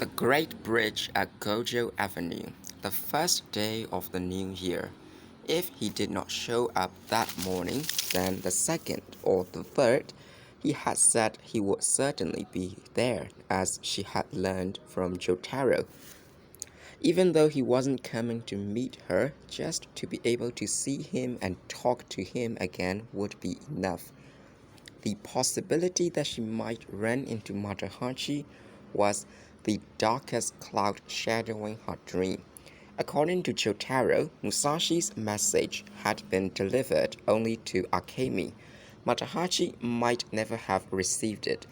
The Great Bridge at Gojo Avenue, the first day of the new year. If he did not show up that morning, then the second or the third, he had said he would certainly be there, as she had learned from Jotaro. Even though he wasn't coming to meet her, just to be able to see him and talk to him again would be enough. The possibility that she might run into Matahachi was the darkest cloud shadowing her dream. According to Jotaro, Musashi's message had been delivered only to Akemi. Matahachi might never have received it.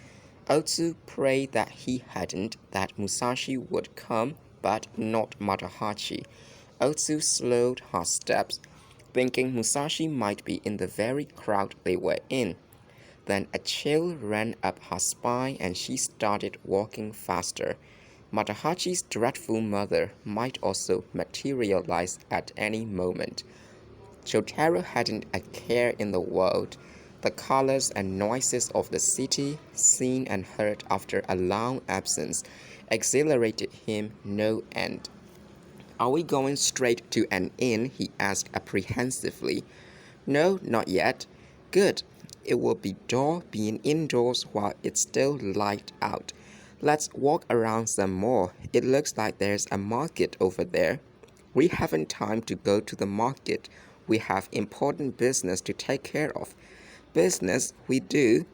Otsu prayed that he hadn't, that Musashi would come, but not Matahachi. Otsu slowed her steps, thinking Musashi might be in the very crowd they were in. Then a chill ran up her spine and she started walking faster. Matahachi's dreadful mother might also materialize at any moment. Jotaro hadn't a care in the world. The colors and noises of the city, seen and heard after a long absence, exhilarated him no end. "Are we going straight to an inn?" he asked apprehensively. "No, not yet." "Good. It will be dull being indoors while it's still light out. Let's walk around some more. It looks like there's a market over there." "We haven't time to go to the market. We have important business to take care of." "Business? We do.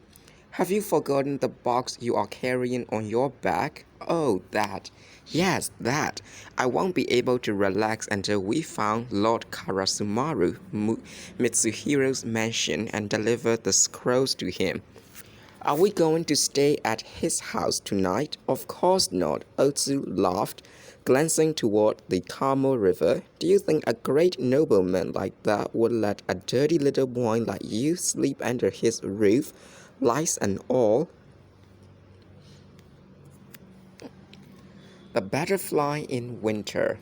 Have you forgotten the box you are carrying on your back?" "Oh, that. Yes, that. I won't be able to relax until we found Lord Karasumaru, Mitsuhiro's mansion, and delivered the scrolls to him." "Are we going to stay at his house tonight?" "Of course not," Otsu laughed, glancing toward the Kamo River. "Do you think a great nobleman like that would let a dirty little boy like you sleep under his roof, lice and all?" The butterfly in winter.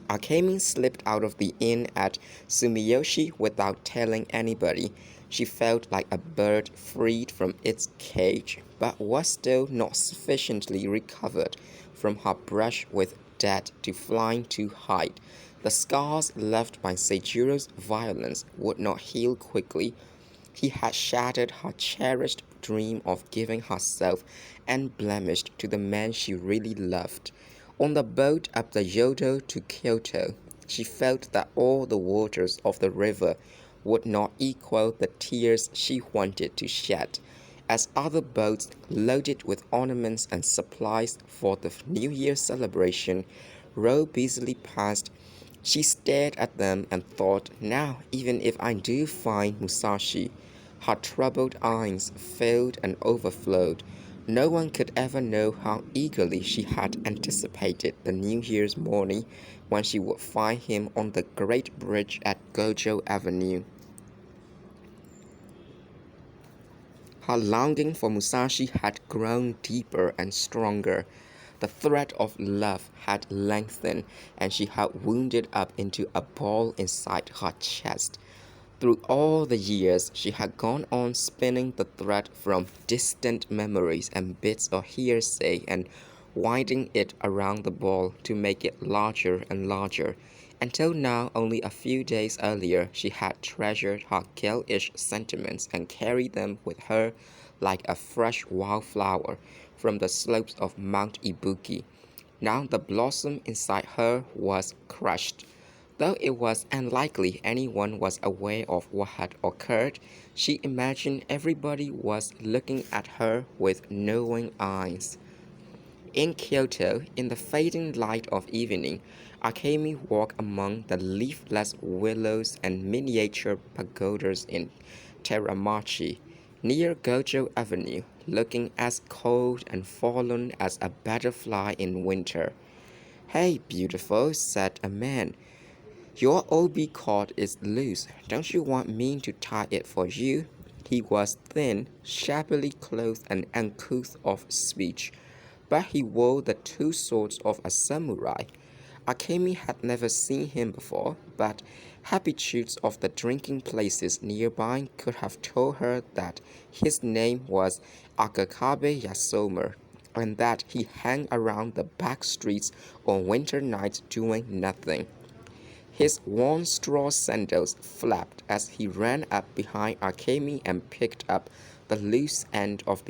Akemi slipped out of the inn at Sumiyoshi without telling anybody. She felt like a bird freed from its cage, but was still not sufficiently recovered from her brush with death to flying too high. The scars left by Seijuro's violence would not heal quickly. He had shattered her cherished dream of giving herself unblemished to the man she really loved. On the boat up the Yodo to Kyoto, she felt that all the waters of the river would not equal the tears she wanted to shed. As other boats loaded with ornaments and supplies for the New Year celebration rowed busily past, she stared at them and thought, "Now, even if I do find Musashi," her troubled eyes filled and overflowed. No one could ever know how eagerly she had anticipated the New Year's morning when she would find him on the great bridge at Gojo Avenue. Her longing for Musashi had grown deeper and stronger. The thread of love had lengthened, and she had wounded up into a ball inside her chest. Through all the years, she had gone on spinning the thread from distant memories and bits of hearsay and winding it around the ball to make it larger and larger, until now, only a few days earlier, she had treasured her girlish sentiments and carried them with her like a fresh wildflower from the slopes of Mount Ibuki. Now the blossom inside her was crushed. Though it was unlikely anyone was aware of what had occurred, she imagined everybody was looking at her with knowing eyes. In Kyoto, in the fading light of evening, Akemi walked among the leafless willows and miniature pagodas in Teramachi, near Gojo Avenue, looking as cold and forlorn as a butterfly in winter. "Hey, beautiful," said a man. "Your obi cord is loose. Don't you want me to tie it for you?" He was thin, shabbily clothed and uncouth of speech, but he wore the two swords of a samurai. Akemi had never seen him before, but habitudes of the drinking places nearby could have told her that his name was Akakabe Yasomer. and that he hung around the back streets on winter nights doing nothing. His worn straw sandals flapped as he ran up behind Akemi and picked up the loose end of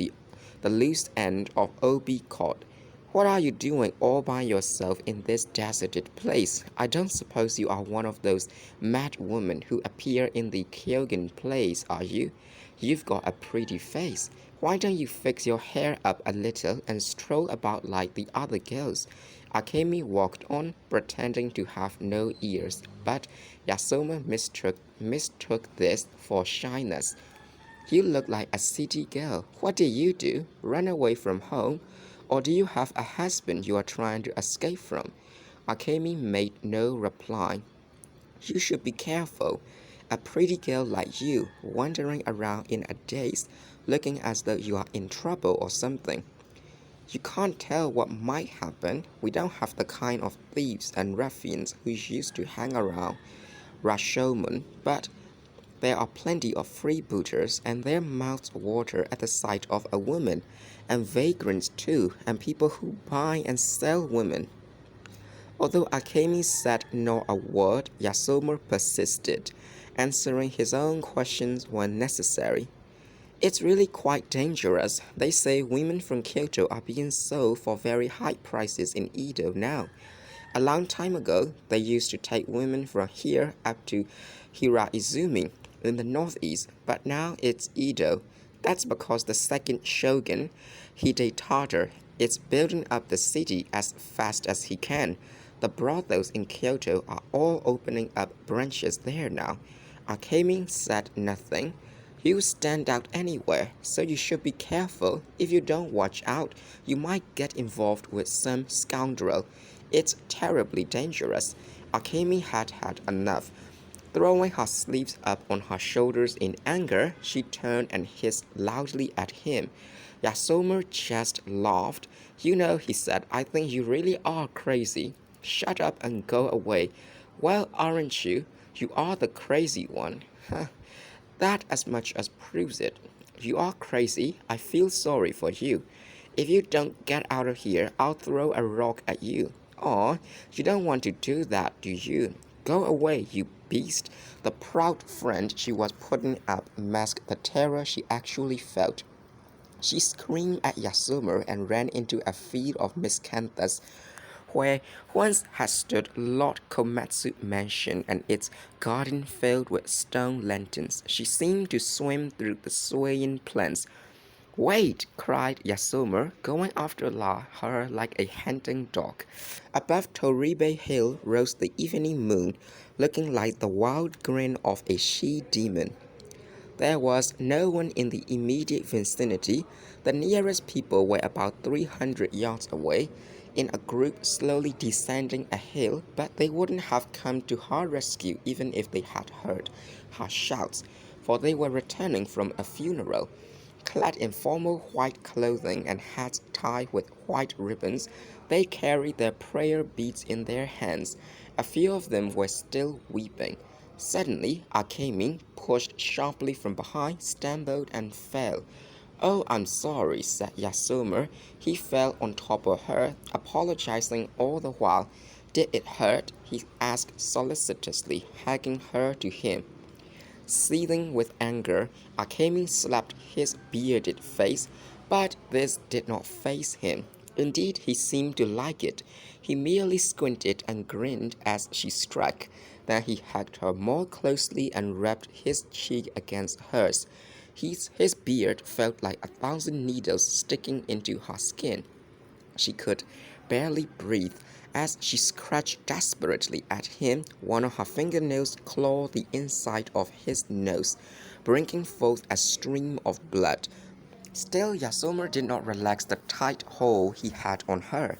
Obi cord. What are you doing all by yourself in this deserted place? I don't suppose you are one of those mad women who appear in the Kyogen plays, are you? You've got a pretty face. Why don't you fix your hair up a little and stroll about like the other girls? Akemi walked on, pretending to have no ears, but Yasoma mistook this for shyness. You look like a city girl. What did you do? Run away from home? Or do you have a husband you are trying to escape from? Akemi made no reply. You should be careful. A pretty girl like you, wandering around in a daze, looking as though you are in trouble or something. You can't tell what might happen. We don't have the kind of thieves and ruffians who used to hang around Rashomon, but there are plenty of freebooters, and their mouths water at the sight of a woman, and vagrants too, and people who buy and sell women. Although Akemi said not a word, Yasoma persisted, answering his own questions when necessary. It's really quite dangerous. They say women from Kyoto are being sold for very high prices in Edo now. A long time ago, they used to take women from here up to Hiraizumi in the northeast, but now it's Edo. That's because the second shogun, Hidetada, is building up the city as fast as he can. The brothels in Kyoto are all opening up branches there now. Akemi said nothing. You stand out anywhere, so you should be careful. If you don't watch out, you might get involved with some scoundrel. It's terribly dangerous. Akemi had had enough. Throwing her sleeves up on her shoulders in anger, she turned and hissed loudly at him. Yasoma just laughed. You know, he said, I think you really are crazy. Shut up and go away. Well, aren't you? You are the crazy one. That as much as proves it. You are crazy. I feel sorry for you. If you don't get out of here, I'll throw a rock at you. Aw, you don't want to do that, do you? Go away, you beast. The proud friend she was putting up masked the terror she actually felt. She screamed at Yasuma and ran into a field of miscanthus where once had stood Lord Komatsu Mansion and its garden filled with stone lanterns. She seemed to swim through the swaying plants. Wait! Cried Yasuma, going after her like a hunting dog. Above Toribe Hill rose the evening moon, looking like the wild grin of a she-demon. There was no one in the immediate vicinity. The nearest people were about 300 yards away, in a group slowly descending a hill, but they wouldn't have come to her rescue even if they had heard her shouts, for they were returning from a funeral. Clad in formal white clothing and hats tied with white ribbons, they carried their prayer beads in their hands. A few of them were still weeping. Suddenly, Akemi, pushed sharply from behind, stumbled and fell. Oh, I'm sorry, said Yasuma. He fell on top of her, apologizing all the while. Did it hurt? He asked solicitously, hugging her to him. Seething with anger, Akemi slapped his bearded face, but this did not faze him. Indeed, he seemed to like it. He merely squinted and grinned as she struck. Then he hugged her more closely and rubbed his cheek against hers. His beard felt like 1,000 needles sticking into her skin. She could barely breathe. As she scratched desperately at him, one of her fingernails clawed the inside of his nose, bringing forth a stream of blood. Still, Yasuma did not relax the tight hold he had on her.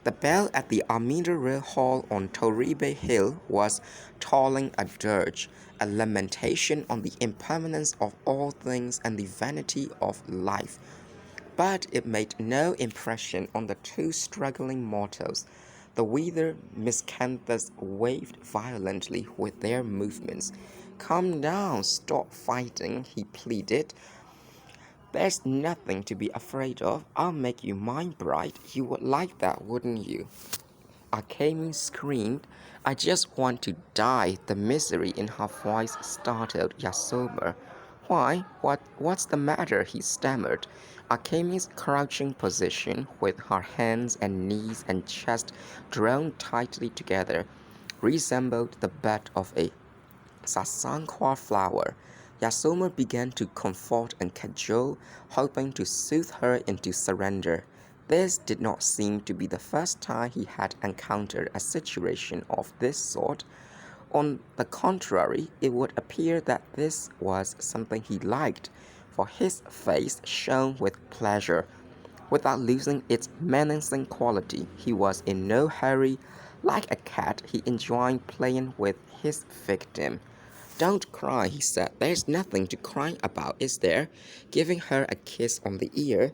The bell at the Amida Rail Hall on Toribe Hill was tolling a dirge, a lamentation on the impermanence of all things and the vanity of life. But it made no impression on the two struggling mortals. The withered miscanthus waved violently with their movements. Calm down, stop fighting, he pleaded. There's nothing to be afraid of. I'll make you mind bright. You would like that, wouldn't you? Akemi screamed. I just want to die. The misery in her voice startled Yasoma. Why? What's the matter? He stammered. Akemi's crouching position, with her hands and knees and chest drawn tightly together, resembled the bud of a sasanqua flower. Yasoma began to comfort and cajole, hoping to soothe her into surrender. This did not seem to be the first time he had encountered a situation of this sort. On the contrary, it would appear that this was something he liked, for his face shone with pleasure. Without losing its menacing quality, he was in no hurry. Like a cat, he enjoyed playing with his victim. Don't cry, he said. There's nothing to cry about, is there? Giving her a kiss on the ear,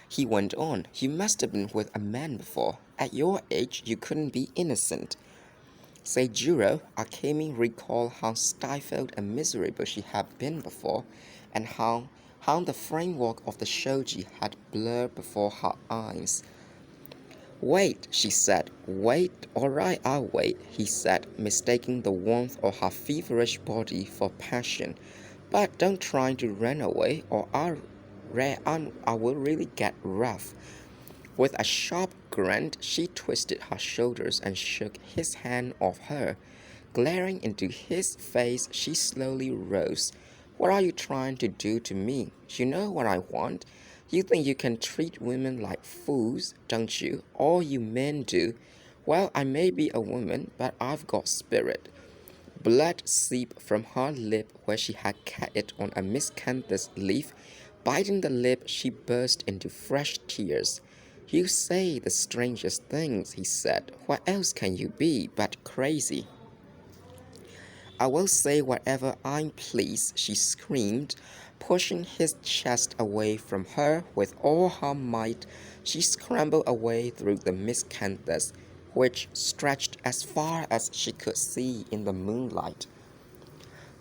he went on. You must have been with a man before. At your age, you couldn't be innocent. Seijuro Akemi recalled how stifled and miserable she had been before, and how the framework of the shoji had blurred before her eyes. Wait, she said. Wait, all right, I'll wait, he said, mistaking the warmth of her feverish body for passion. But don't try to run away, or I will really get rough. With a sharp grunt, she twisted her shoulders and shook his hand off her. Glaring into his face, she slowly rose. What are you trying to do to me? You know what I want? You think you can treat women like fools, don't you? All you men do. Well, I may be a woman, but I've got spirit. Blood seeped from her lip where she had cut it on a miscanthus leaf. Biting the lip, she burst into fresh tears. You say the strangest things, he said. What else can you be but crazy? I will say whatever I please, she screamed. Pushing his chest away from her with all her might, she scrambled away through the miscanthus, which stretched as far as she could see in the moonlight.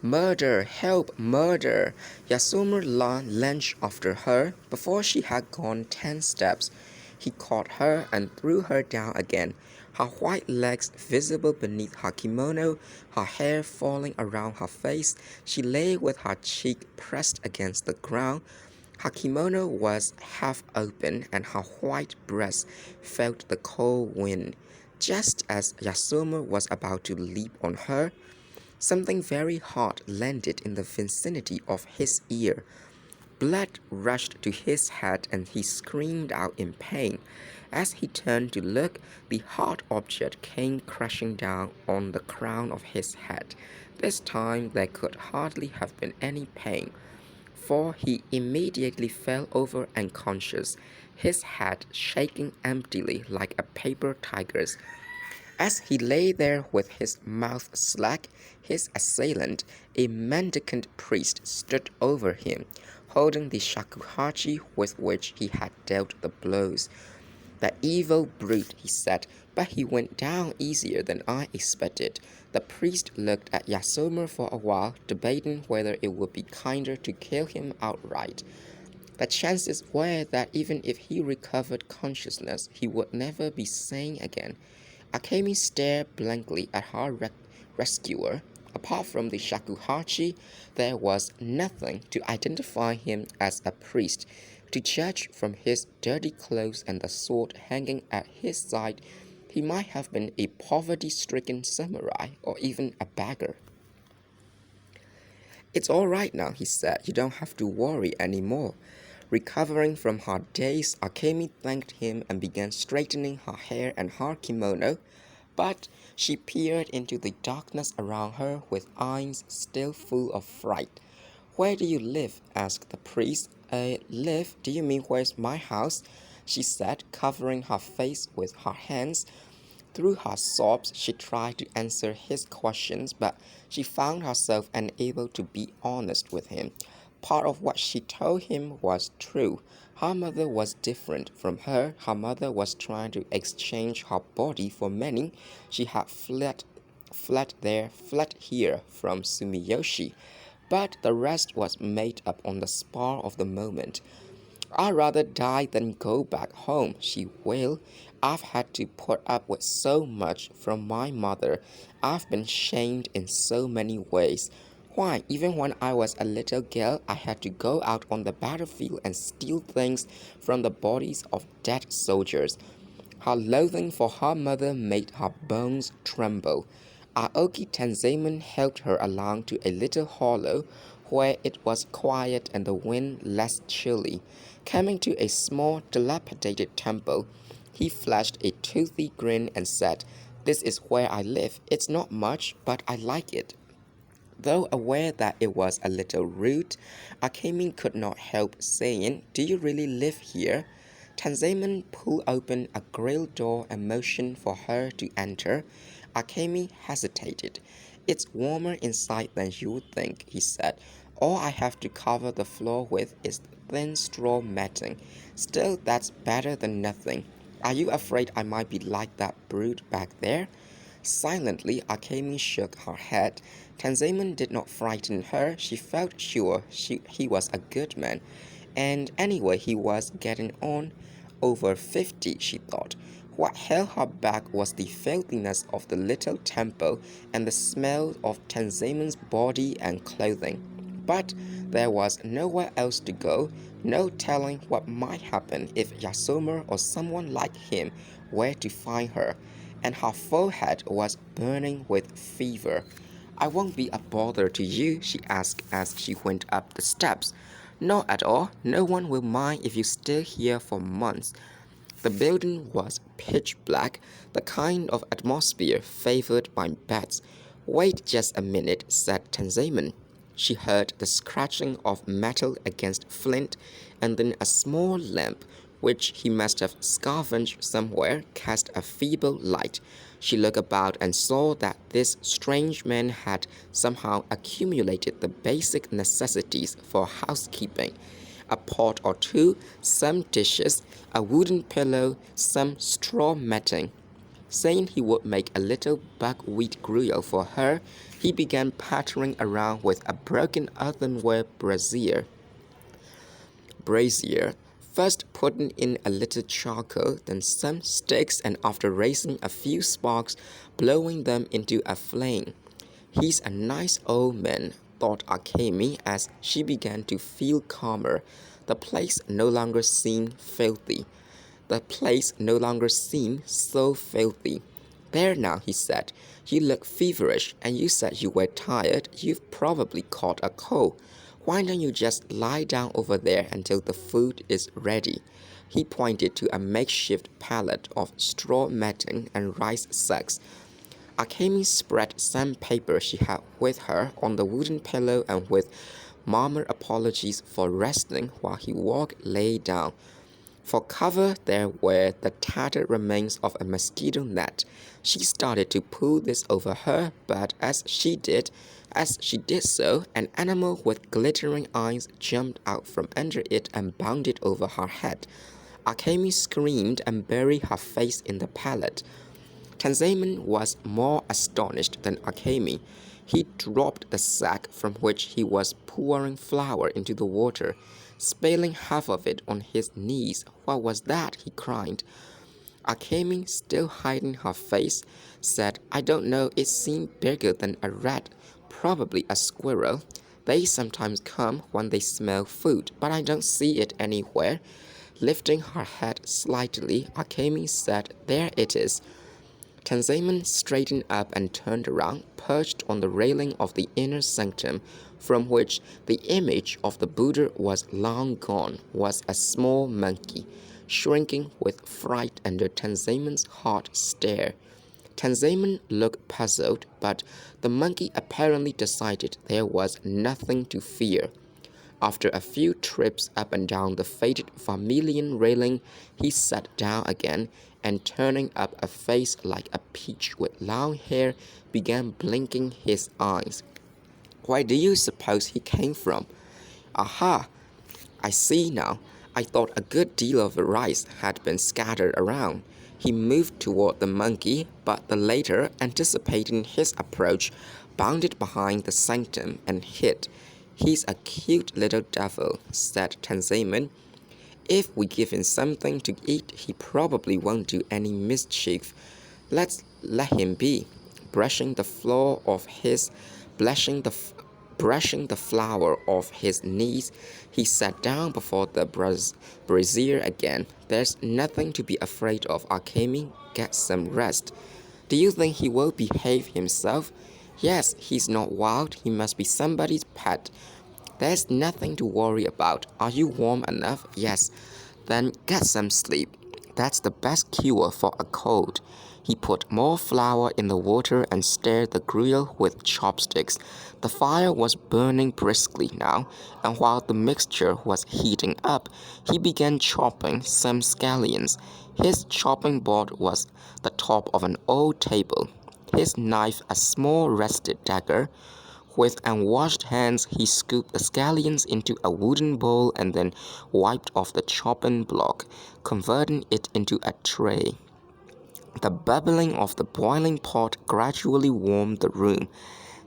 Murder! Help! Murder! Yasuma lunged after her. Before she had gone 10 steps, he caught her and threw her down again, her white legs visible beneath her kimono, her hair falling around her face. She lay with her cheek pressed against the ground. Her kimono was half open and her white breast felt the cold wind. Just as Yasuma was about to leap on her, something very hot landed in the vicinity of his ear. Blood rushed to his head and he screamed out in pain. As he turned to look, the hard object came crashing down on the crown of his head. This time there could hardly have been any pain, for he immediately fell over unconscious, his head shaking emptily like a paper tiger's. As he lay there with his mouth slack, his assailant, a mendicant priest, stood over him, holding the shakuhachi with which he had dealt the blows. The evil brute, he said, but he went down easier than I expected. The priest looked at Yasoma for a while, debating whether it would be kinder to kill him outright. The chances were that even if he recovered consciousness, he would never be sane again. Akemi stared blankly at her rescuer. Apart from the shakuhachi, there was nothing to identify him as a priest. To judge from his dirty clothes and the sword hanging at his side, he might have been a poverty-stricken samurai or even a beggar. It's all right now, he said. You don't have to worry anymore. Recovering from her daze, Akemi thanked him and began straightening her hair and her kimono, but she peered into the darkness around her with eyes still full of fright. Where do you live? Asked the priest. Live? Do you mean where's my house? She said, covering her face with her hands. Through her sobs, she tried to answer his questions, but she found herself unable to be honest with him. Part of what she told him was true. Her mother was different from her. Her mother was trying to exchange her body for money. She had fled here from Sumiyoshi. but the rest was made up on the spur of the moment. I'd rather die than go back home, she wailed. I've had to put up with so much from my mother. I've been shamed in so many ways. Why, even when I was a little girl, I had to go out on the battlefield and steal things from the bodies of dead soldiers. Her loathing for her mother made her bones tremble. Aoki Tanzaemon helped her along to a little hollow where it was quiet and the wind less chilly. Coming to a small, dilapidated temple, he flashed a toothy grin and said, "This is where I live. It's not much, but I like it." Though aware that it was a little rude, Akemi could not help saying, "Do you really live here?" Tanzaemon pulled open a grill door and motioned for her to enter. Akemi hesitated. "It's warmer inside than you would think," he said. "All I have to cover the floor with is thin straw matting. Still, that's better than nothing. Are you afraid I might be like that brute back there?" Silently, Akemi shook her head. Tanzaemon did not frighten her. She felt sure he was a good man. And anyway, he was getting on. Over 50, she thought. What held her back was the filthiness of the little temple and the smell of Tanzaemon's body and clothing. But there was nowhere else to go, no telling what might happen if Yasuma or someone like him were to find her, and her forehead was burning with fever. "I won't be a bother to you?" she asked as she went up the steps. "Not at all. No one will mind if you stay here for months." The building was pitch black, the kind of atmosphere favored by bats. "Wait just a minute," said Tanzaemon. She heard the scratching of metal against flint, and then a small lamp, which he must have scavenged somewhere, cast a feeble light. She looked about and saw that this strange man had somehow accumulated the basic necessities for housekeeping: a pot or two, some dishes, a wooden pillow, some straw matting. Saying he would make a little buckwheat grill for her, he began pattering around with a broken earthenware brazier, first putting in a little charcoal, then some sticks, and after raising a few sparks, blowing them into a flame. "He's a nice old man," thought Akemi as she began to feel calmer. The place no longer seemed filthy. The place no longer seemed so filthy. "There now," he said. "You look feverish, and you said you were tired. You've probably caught a cold. Why don't you just lie down over there until the food is ready?" He pointed to a makeshift pallet of straw matting and rice sacks. Akemi spread some paper she had with her on the wooden pillow and with murmured apologies for resting while he lay down. For cover, there were the tattered remains of a mosquito net. She started to pull this over her, but as she did so, an animal with glittering eyes jumped out from under it and bounded over her head. Akemi screamed and buried her face in the pallet. Tanzaemon was more astonished than Akemi. He dropped the sack from which he was pouring flour into the water, spilling half of it on his knees. "What was that?" he cried. Akemi, still hiding her face, said, "I don't know, it seemed bigger than a rat, probably a squirrel. They sometimes come when they smell food, but I don't see it anywhere." Lifting her head slightly, Akemi said, "There it is." Tanzaemon straightened up and turned around, perched on the railing of the inner sanctum, from which the image of the Buddha was long gone, was a small monkey, shrinking with fright under Tanzaemon's hot stare. Tanzaemon looked puzzled, but the monkey apparently decided there was nothing to fear. After a few trips up and down the faded vermilion railing, he sat down again, and turning up a face like a peach with long hair, began blinking his eyes. "Where do you suppose he came from?" "Aha! I see now. I thought a good deal of the rice had been scattered around." He moved toward the monkey, but the latter, anticipating his approach, bounded behind the sanctum and hid. "He's a cute little devil," said Tanzaman. "If we give him something to eat, he probably won't do any mischief. Let's let him be." Brushing the floor of his, brushing the flour off his knees, he sat down before the brazier again. "There's nothing to be afraid of, Akemi. Get some rest." "Do you think he will behave himself?" "Yes, he's not wild. He must be somebody's pet. There's nothing to worry about. Are you warm enough?" "Yes." "Then get some sleep. That's the best cure for a cold." He put more flour in the water and stirred the gruel with chopsticks. The fire was burning briskly now, and while the mixture was heating up, he began chopping some scallions. His chopping board was the top of an old table, his knife a small rusted dagger. With unwashed hands, he scooped the scallions into a wooden bowl and then wiped off the chopping block, converting it into a tray. The bubbling of the boiling pot gradually warmed the room.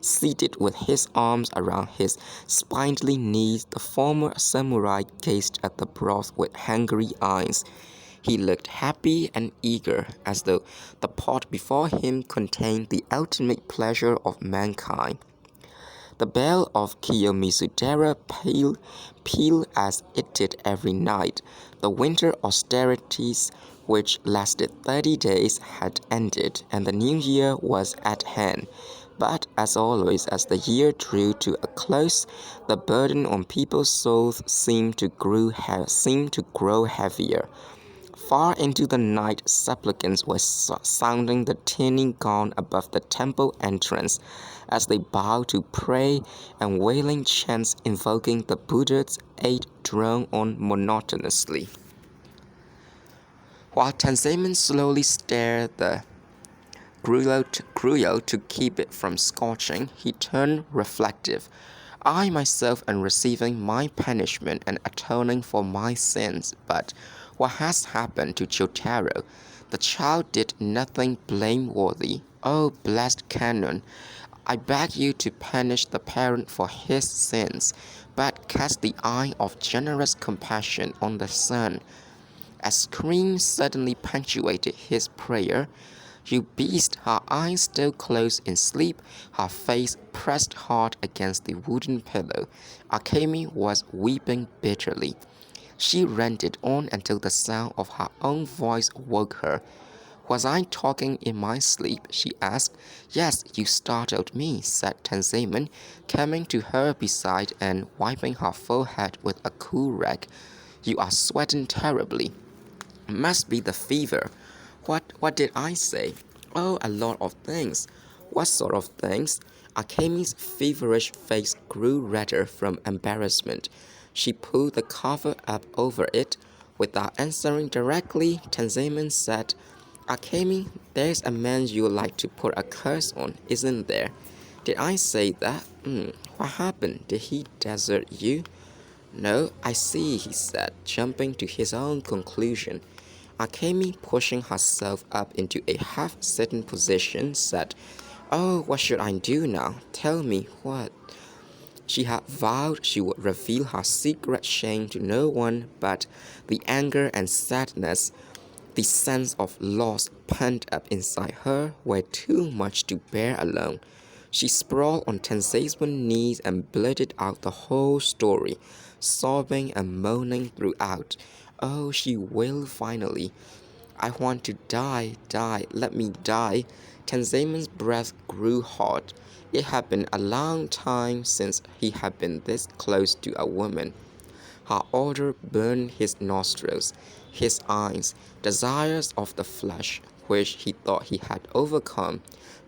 Seated with his arms around his spindly knees, the former samurai gazed at the broth with hungry eyes. He looked happy and eager, as though the pot before him contained the ultimate pleasure of mankind. The bell of Kiyomizudera pealed as it did every night. The winter austerities, which lasted 30 days, had ended, and the new year was at hand. But as always, as the year drew to a close, the burden on people's souls seemed to grow heavier. Far into the night, supplicants were sounding the tinny gong above the temple entrance as they bowed to pray, and wailing chants invoking the Buddha's aid droned on monotonously. While Tanzaman slowly stirred the gruel to keep it from scorching, he turned reflective. "I myself am receiving my punishment and atoning for my sins, but what has happened to Chotaro? The child did nothing blameworthy. Oh, blessed canon, I beg you to punish the parent for his sins, but cast the eye of generous compassion on the son." A scream suddenly punctuated his prayer. "You beast!" Her eyes still closed in sleep, her face pressed hard against the wooden pillow. Akemi was weeping bitterly. She ranted on until the sound of her own voice woke her. "Was I talking in my sleep?" she asked. "Yes, you startled me," said Tanzaman, coming to her beside and wiping her forehead with a cool rag. "You are sweating terribly. Must be the fever." What did I say?" "Oh, a lot of things." "What sort of things?" Akemi's feverish face grew redder from embarrassment. She pulled the cover up over it. Without answering directly, Tanzaman said, "Akemi, there's a man you'd like to put a curse on, isn't there?" "Did I say that? What happened? Did he desert you?" "No, I see," he said, jumping to his own conclusion. Akemi, pushing herself up into a half-sitting position, said, "Oh, what should I do now? Tell me what?" She had vowed she would reveal her secret shame to no one, but the anger and sadness, the sense of loss pent up inside her, were too much to bear alone. She sprawled on Tanzaman's knees and blurted out the whole story, sobbing and moaning throughout. Oh, she wailed finally. "I want to die, let me die." Tanzaman's breath grew hot. It had been a long time since he had been this close to a woman. Her odor burned his nostrils, his eyes. Desires of the flesh, which he thought he had overcome,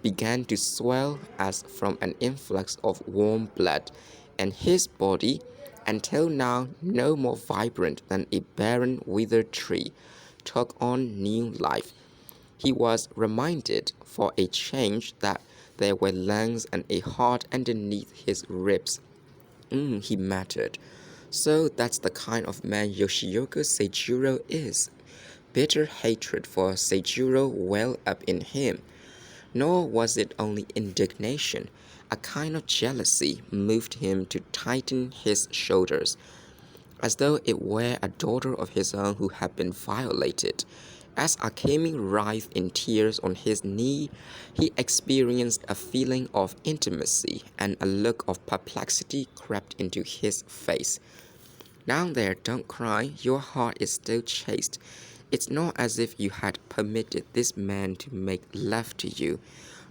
began to swell as from an influx of warm blood, and his body, until now no more vibrant than a barren, withered tree, took on new life. He was reminded, for a change, that there were lungs and a heart underneath his ribs. He mattered. So that's the kind of man Yoshioka Seijuro is. Bitter hatred for Seijuro welled up in him. Nor was it only indignation. A kind of jealousy moved him to tighten his shoulders, as though it were a daughter of his own who had been violated. As Akemi writhed in tears on his knee, he experienced a feeling of intimacy, and a look of perplexity crept into his face. Down there, don't cry, your heart is still chaste. It's not as if you had permitted this man to make love to you,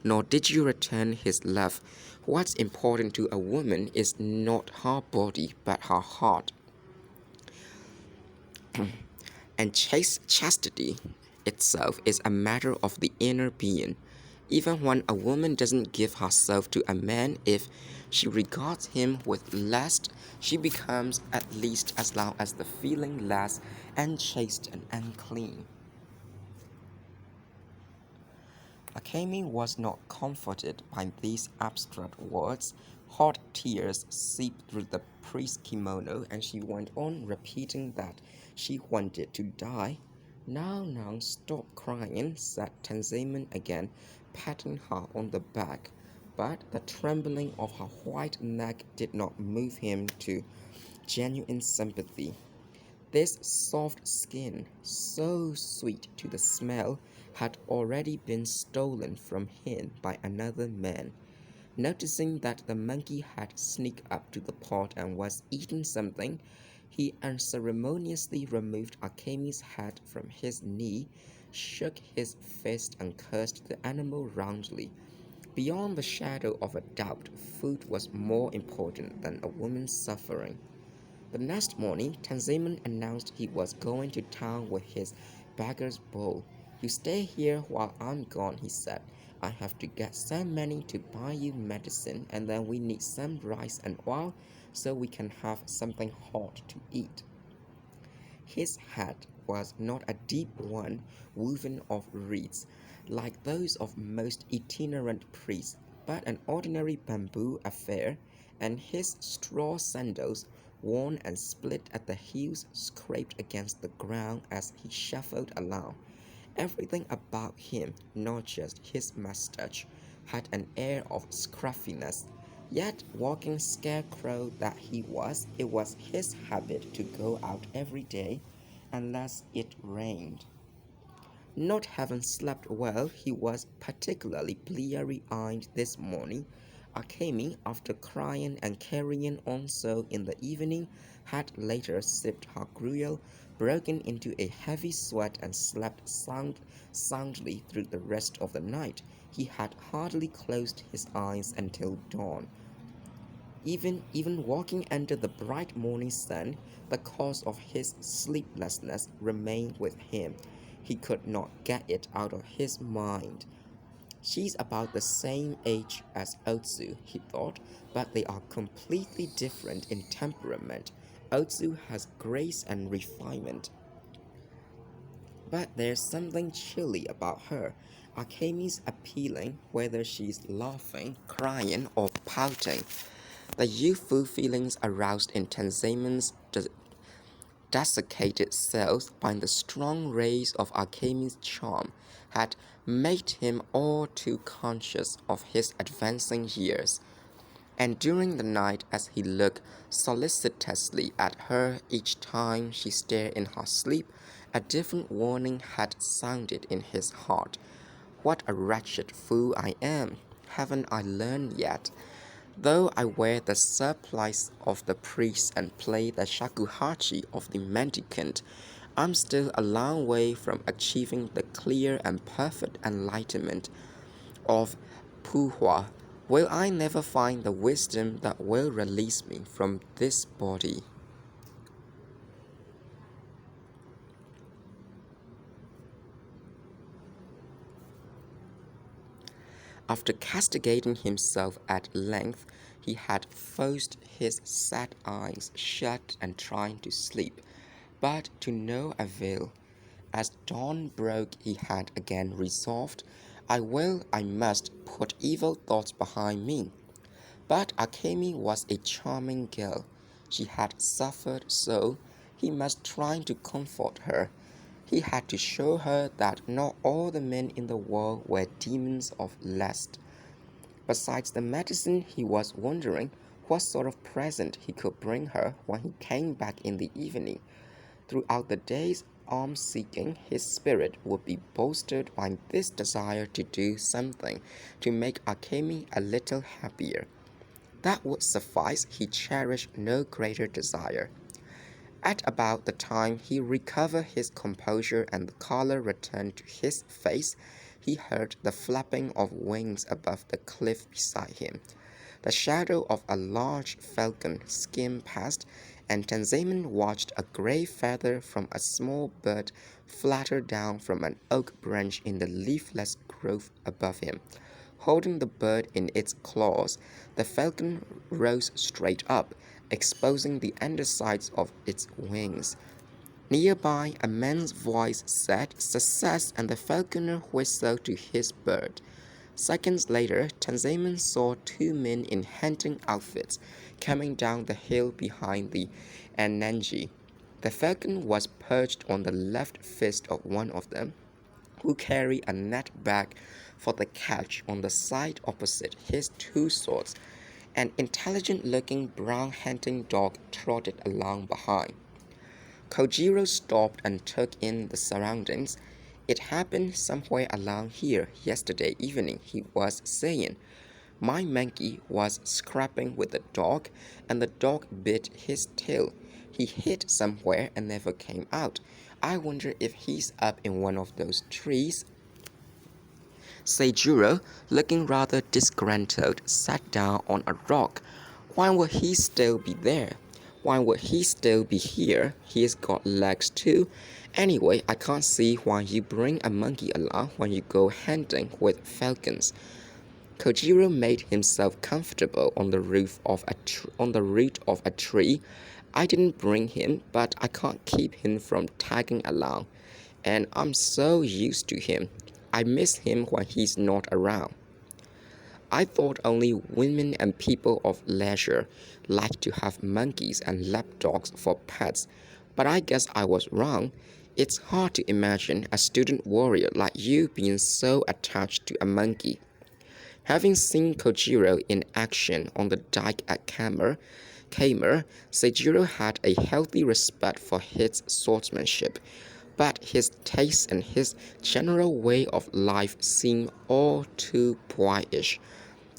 nor did you return his love. What's important to a woman is not her body, but her heart. And chastity itself is a matter of the inner being. Even when a woman doesn't give herself to a man, if she regards him with lust, she becomes at least as long as the feeling lasts unchaste and unclean. Akemi was not comforted by these abstract words. Hot tears seeped through the priest's kimono, and she went on repeating that she wanted to die. Now, stop crying, said Tanzaman again, patting her on the back. But the trembling of her white neck did not move him to genuine sympathy. This soft skin, so sweet to the smell, had already been stolen from him by another man. Noticing that the monkey had sneaked up to the pot and was eating something, he unceremoniously removed Akemi's hat from his knee, shook his fist, and cursed the animal roundly. Beyond the shadow of a doubt, food was more important than a woman's suffering. The next morning, Tanzaman announced he was going to town with his beggar's bowl. You stay here while I'm gone, he said. I have to get some money to buy you medicine, and then we need some rice and oil so we can have something hot to eat. His hat was not a deep one woven of reeds, like those of most itinerant priests, but an ordinary bamboo affair, and his straw sandals, worn and split at the heels, scraped against the ground as he shuffled along. Everything about him, not just his mustache, had an air of scruffiness. Yet, walking scarecrow that he was, it was his habit to go out every day unless it rained. Not having slept well, he was particularly bleary-eyed this morning. Akemi, after crying and carrying on so in the evening, had later sipped her gruel, broken into a heavy sweat, and slept soundly through the rest of the night. He had hardly closed his eyes until dawn. Even walking under the bright morning sun, the cause of his sleeplessness remained with him. He could not get it out of his mind. She's about the same age as Otsu, he thought, but they are completely different in temperament. Otsu has grace and refinement, but there's something chilly about her. Akemi's appealing, whether she's laughing, crying, or pouting. The youthful feelings aroused in Tanzaman's desiccated cells by the strong rays of Akemi's charm had made him all too conscious of his advancing years. And during the night, as he looked solicitously at her each time she stared in her sleep, a different warning had sounded in his heart. What a wretched fool I am! Haven't I learned yet? Though I wear the surplice of the priest and play the shakuhachi of the mendicant, I'm still a long way from achieving the clear and perfect enlightenment of puhua. Will I never find the wisdom that will release me from this body? After castigating himself at length, he had forced his sad eyes shut and tried to sleep, but to no avail. As dawn broke, he had again resolved, I must put evil thoughts behind me. But Akemi was a charming girl. She had suffered so, he must try to comfort her. He had to show her that not all the men in the world were demons of lust. Besides the medicine, he was wondering what sort of present he could bring her when he came back in the evening. Throughout the day's alms-seeking, his spirit would be bolstered by this desire to do something to make Akemi a little happier. That would suffice. He cherished no greater desire. At about the time he recovered his composure and the color returned to his face, he heard the flapping of wings above the cliff beside him. The shadow of a large falcon skimmed past, and Tanzaman watched a gray feather from a small bird flutter down from an oak branch in the leafless grove above him. Holding the bird in its claws, the falcon rose straight up, exposing the undersides of its wings. Nearby, a man's voice said success, and the falconer whistled to his bird. Seconds later, Tanzaman saw two men in hunting outfits coming down the hill behind the Ananji. The falcon was perched on the left fist of one of them, who carried a net bag for the catch on the side opposite his two swords. An intelligent-looking brown hunting dog trotted along behind. Kojiro stopped and took in the surroundings. It happened somewhere along here yesterday evening, he was saying. My monkey was scrapping with the dog, and the dog bit his tail. He hid somewhere and never came out. I wonder if he's up in one of those trees. Seijuro, looking rather disgruntled, sat down on a rock. Why would he still be there? Why would he still be here? He's got legs too. Anyway, I can't see why you bring a monkey along when you go hunting with falcons. Kojiro made himself comfortable on the root of a tree. I didn't bring him, but I can't keep him from tagging along. And I'm so used to him. I miss him when he's not around. I thought only women and people of leisure like to have monkeys and lapdogs for pets, but I guess I was wrong. It's hard to imagine a student warrior like you being so attached to a monkey. Having seen Kojiro in action on the dike at Kamer, Seijuro had a healthy respect for his swordsmanship, but his tastes and his general way of life seemed all too boyish.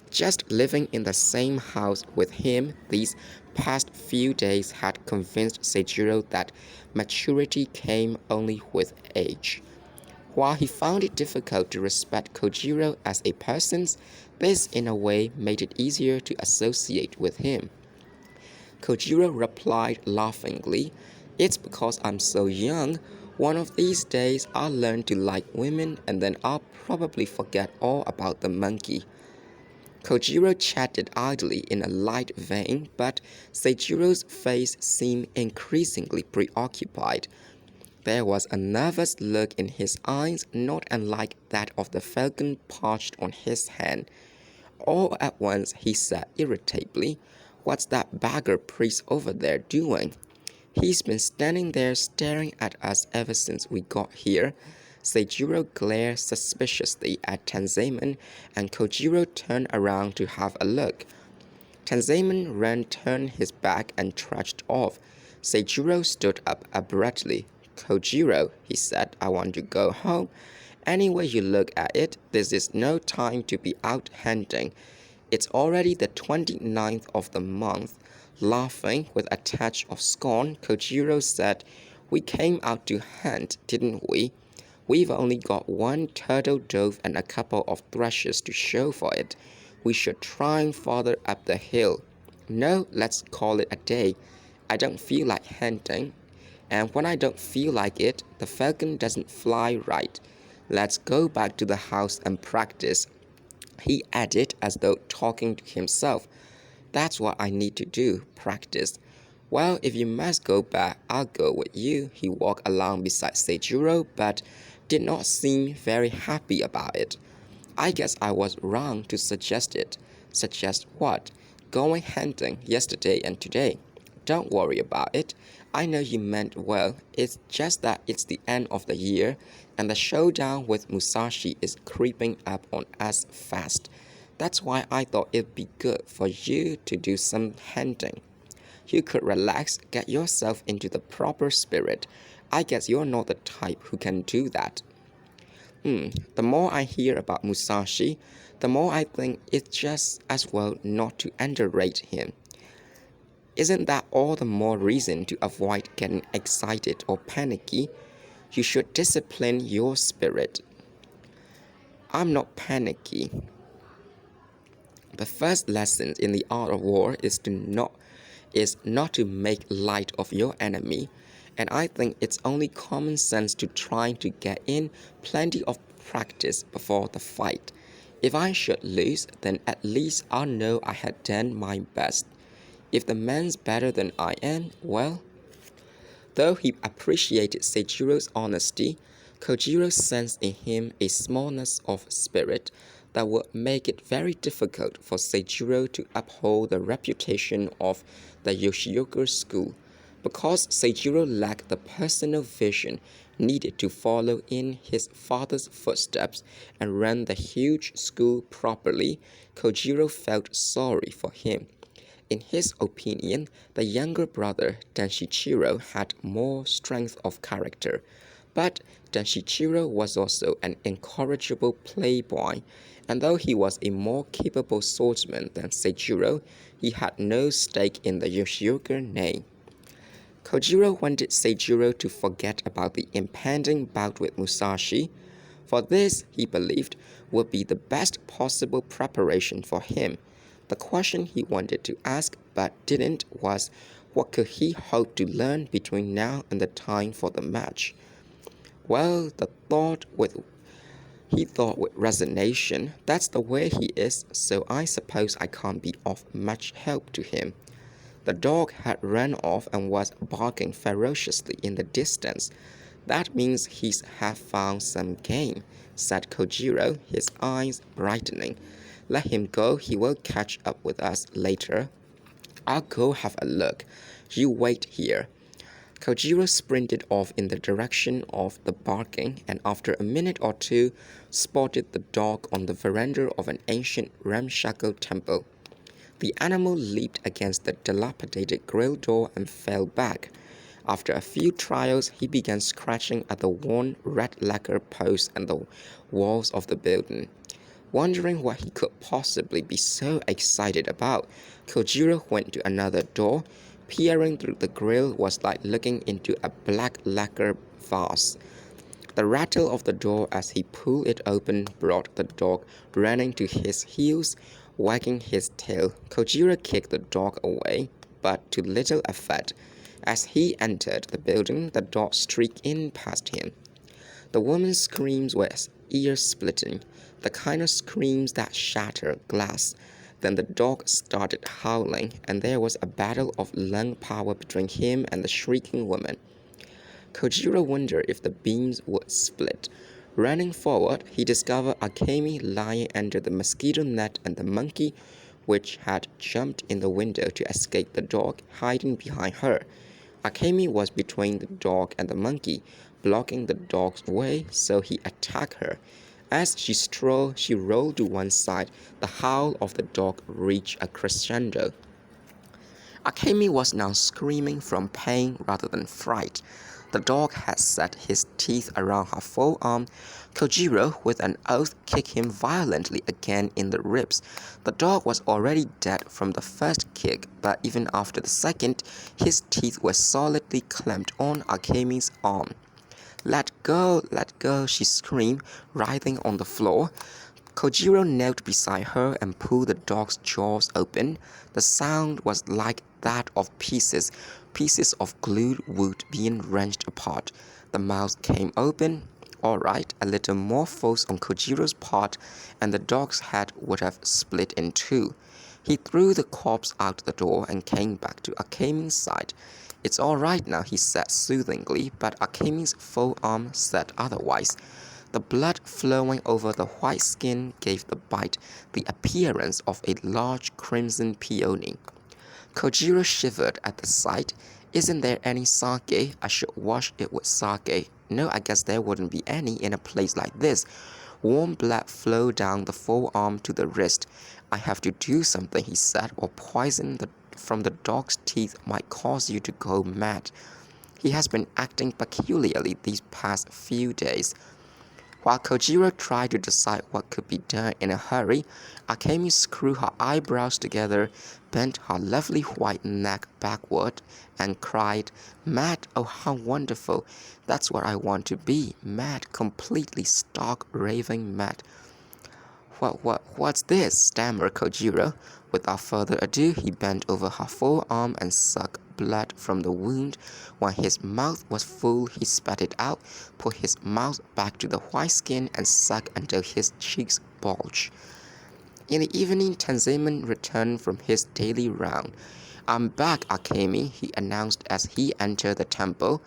Just living in the same house with him these past few days had convinced Seijuro that maturity came only with age. While he found it difficult to respect Kojiro as a person, this in a way made it easier to associate with him. Kojiro replied laughingly, "It's because I'm so young. One of these days I'll learn to like women, and then I'll probably forget all about the monkey." Kojiro chatted idly in a light vein, but Seijiro's face seemed increasingly preoccupied. There was a nervous look in his eyes, not unlike that of the falcon perched on his hand. All at once he said irritably, "What's that beggar priest over there doing? He's been standing there staring at us ever since we got here." Seijuro glared suspiciously at Tanzaman, and Kojiro turned around to have a look. Tanzaman turned his back and trudged off. Seijuro stood up abruptly. "Kojiro," he said, "I want to go home. Any way you look at it, this is no time to be out hunting. It's already the 29th of the month." Laughing with a touch of scorn, Kojiro said, "We came out to hunt, didn't we? We've only got one turtle dove and a couple of thrushes to show for it. We should try farther up the hill. No, let's call it a day. I don't feel like hunting. And when I don't feel like it, the falcon doesn't fly right. Let's go back to the house and practice." He added as though talking to himself, "That's what I need to do, practice." "Well, if you must go back, I'll go with you." He walked along beside Seijuro, but did not seem very happy about it. "I guess I was wrong to suggest it." "Suggest what?" "Going hunting yesterday and today." Don't worry about it. I know you meant well. It's just that it's the end of the year, and the showdown with Musashi is creeping up on us fast. That's why I thought it'd be good for you to do some hunting. You could relax, get yourself into the proper spirit. I guess you're not the type who can do that. The more I hear about Musashi, the more I think it's just as well not to underrate him. Isn't that all the more reason to avoid getting excited or panicky? You should discipline your spirit. I'm not panicky. The first lesson in the art of war is not to make light of your enemy, and I think it's only common sense to try to get in plenty of practice before the fight. If I should lose, then at least I'll know I had done my best. If the man's better than I am, well. Though he appreciated Seijiro's honesty, Kojiro sensed in him a smallness of spirit that would make it very difficult for Seijiro to uphold the reputation of the Yoshioka school, because Seijiro lacked the personal vision needed to follow in his father's footsteps and run the huge school properly. Kojiro felt sorry for him. In his opinion, the younger brother, Denshichiro, had more strength of character. But Denshichiro was also an incorrigible playboy, and though he was a more capable swordsman than Seijiro, he had no stake in the Yoshioka name. Kojiro wanted Seijiro to forget about the impending bout with Musashi, for this, he believed, would be the best possible preparation for him. The question he wanted to ask but didn't was, what could he hope to learn between now and the time for the match? Well, he thought with resignation, that's the way he is, so I suppose I can't be of much help to him. The dog had run off and was barking ferociously in the distance. That means he's have found some game, said Kojiro, his eyes brightening. Let him go, he will catch up with us later. I'll go have a look. You wait here. Kojiro sprinted off in the direction of the barking, and after a minute or two, spotted the dog on the veranda of an ancient ramshackle temple. The animal leaped against the dilapidated grill door and fell back. After a few trials, he began scratching at the worn red lacquer posts and the walls of the building. Wondering what he could possibly be so excited about, Kojiro went to another door. Peering through the grill was like looking into a black lacquer vase. The rattle of the door as he pulled it open brought the dog running to his heels, wagging his tail. Kojiro kicked the dog away, but to little effect. As he entered the building, the dog streaked in past him. The woman's screams were ear-splitting, the kind of screams that shatter glass. Then the dog started howling, and there was a battle of lung power between him and the shrieking woman. Kojiro wondered if the beams would split. Running forward, he discovered Akemi lying under the mosquito net and the monkey, which had jumped in the window to escape the dog, hiding behind her. Akemi was between the dog and the monkey, blocking the dog's way, so he attacked her. As she strode, she rolled to one side. The howl of the dog reached a crescendo. Akemi was now screaming from pain rather than fright. The dog had set his teeth around her forearm. Kojiro, with an oath, kicked him violently again in the ribs. The dog was already dead from the first kick, but even after the second, his teeth were solidly clamped on Akemi's arm. Let go, she screamed, writhing on the floor. Kojiro knelt beside her and pulled the dog's jaws open. The sound was like that of pieces of glued wood being wrenched apart. The mouth came open. All right, a little more force on Kojiro's part, and the dog's head would have split in two. He threw the corpse out the door and came back to Akemi's side. It's all right now, he said soothingly, but Akemi's forearm said otherwise. The blood flowing over the white skin gave the bite the appearance of a large crimson peony. Kojiro shivered at the sight. Isn't there any sake? I should wash it with sake. No, I guess there wouldn't be any in a place like this. Warm blood flowed down the forearm to the wrist. I have to do something, he said, or poison from the dog's teeth might cause you to go mad. He has been acting peculiarly these past few days. While Kojiro tried to decide what could be done in a hurry, Akemi screwed her eyebrows together, bent her lovely white neck backward, and cried, "Mad, oh how wonderful! That's what I want to be, mad, completely stark, raving mad." What's this?" stammered Kojiro. Without further ado, he bent over her forearm and sucked blood from the wound. When his mouth was full, he spat it out, put his mouth back to the white skin, and sucked until his cheeks bulged. In the evening, Tenzin returned from his daily round. "I'm back, Akemi," he announced as he entered the temple.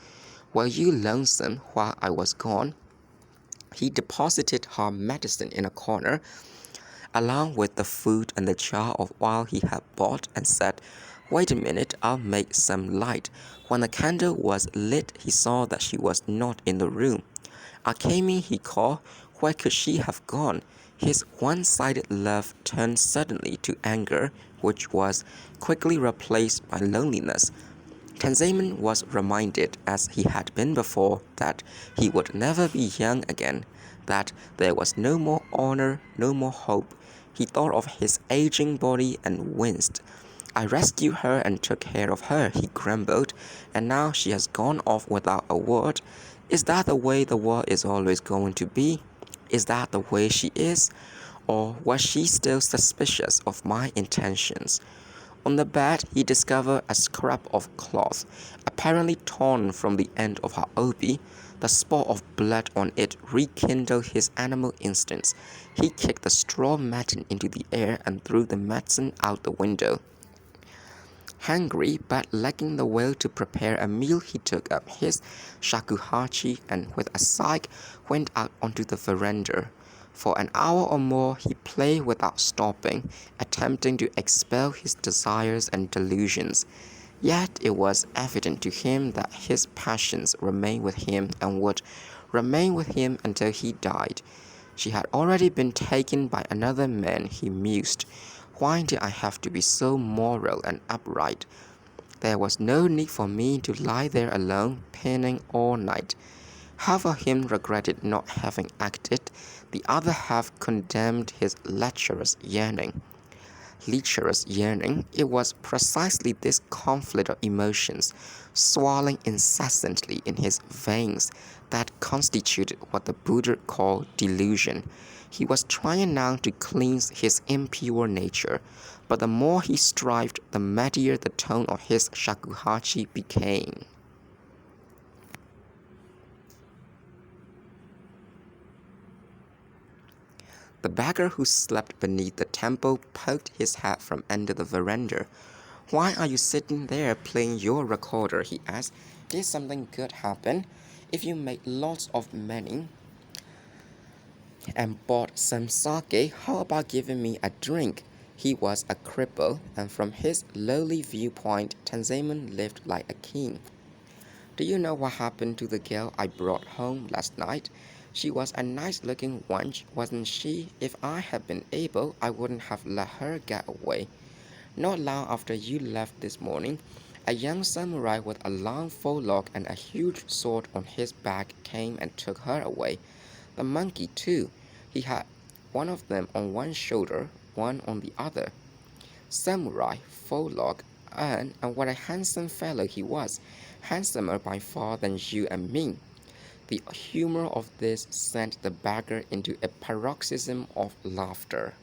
"Were you lonesome while I was gone?" He deposited her medicine in a corner, along with the food and the jar of oil he had bought, and said, "Wait a minute, I'll make some light." When the candle was lit, he saw that she was not in the room. "Akemi," he called, "where could she have gone?" His one-sided love turned suddenly to anger, which was quickly replaced by loneliness. Tenzin was reminded, as he had been before, that he would never be young again, that there was no more honor, no more hope. He thought of his aging body and winced. "I rescued her and took care of her," he grumbled, "and now she has gone off without a word. Is that the way the world is always going to be? Is that the way she is? Or was she still suspicious of my intentions?" On the bed, he discovered a scrap of cloth, apparently torn from the end of her obi. The spot of blood on it rekindled his animal instincts. He kicked the straw matting into the air and threw the medicine out the window. Hungry, but lacking the will to prepare a meal, he took up his shakuhachi and with a sigh went out onto the veranda. For an hour or more he played without stopping, attempting to expel his desires and delusions. Yet it was evident to him that his passions remained with him and would remain with him until he died. She had already been taken by another man, he mused. Why did I have to be so moral and upright? There was no need for me to lie there alone, pining all night. Half of him regretted not having acted, the other half condemned his lecherous yearning. It was precisely this conflict of emotions, swelling incessantly in his veins, that constituted what the Buddha called delusion. He was trying now to cleanse his impure nature, but the more he strived, the muddier the tone of his shakuhachi became. The beggar who slept beneath the temple poked his head from under the veranda. "Why are you sitting there playing your recorder?" he asked. "Did something good happen? If you made lots of money and bought some sake, how about giving me a drink?" He was a cripple, and from his lowly viewpoint, Tenzin lived like a king. "Do you know what happened to the girl I brought home last night? She was a nice-looking wench, wasn't she? If I had been able, I wouldn't have let her get away. Not long after you left this morning, a young samurai with a long forelock and a huge sword on his back came and took her away. The monkey, too. He had one of them on one shoulder, one on the other. Samurai, forelock, and what a handsome fellow he was, handsomer by far than you and me." The humor of this sent the beggar into a paroxysm of laughter.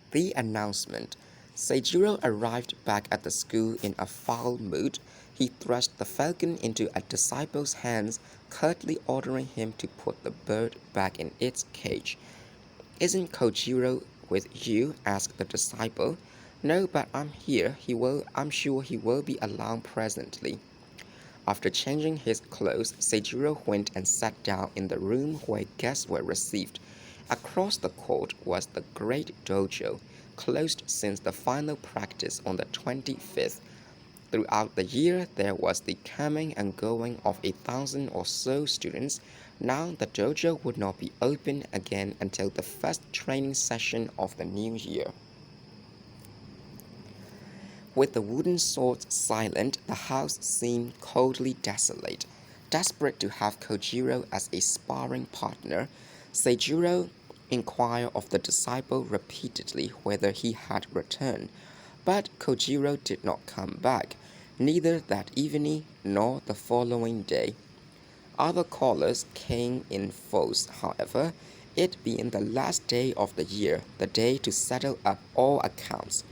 The announcement. Seijiro arrived back at the school in a foul mood. He thrust the falcon into a disciple's hands, curtly ordering him to put the bird back in its cage. "Isn't Kojiro with you?" asked the disciple. "No, but I'm here. I'm sure he will be along presently." After changing his clothes, Seijiro went and sat down in the room where guests were received. Across the court was the great dojo. closed since the final practice on the 25th. Throughout the year, there was the coming and going of 1,000 or so students. Now the dojo would not be open again until the first training session of the new year. With the wooden swords silent, the house seemed coldly desolate. Desperate to have Kojiro as a sparring partner, Seijuro inquired of the disciple repeatedly whether he had returned, but Kojiro did not come back, neither that evening nor the following day. Other callers came in force, however, it being the last day of the year, the day to settle up all accounts.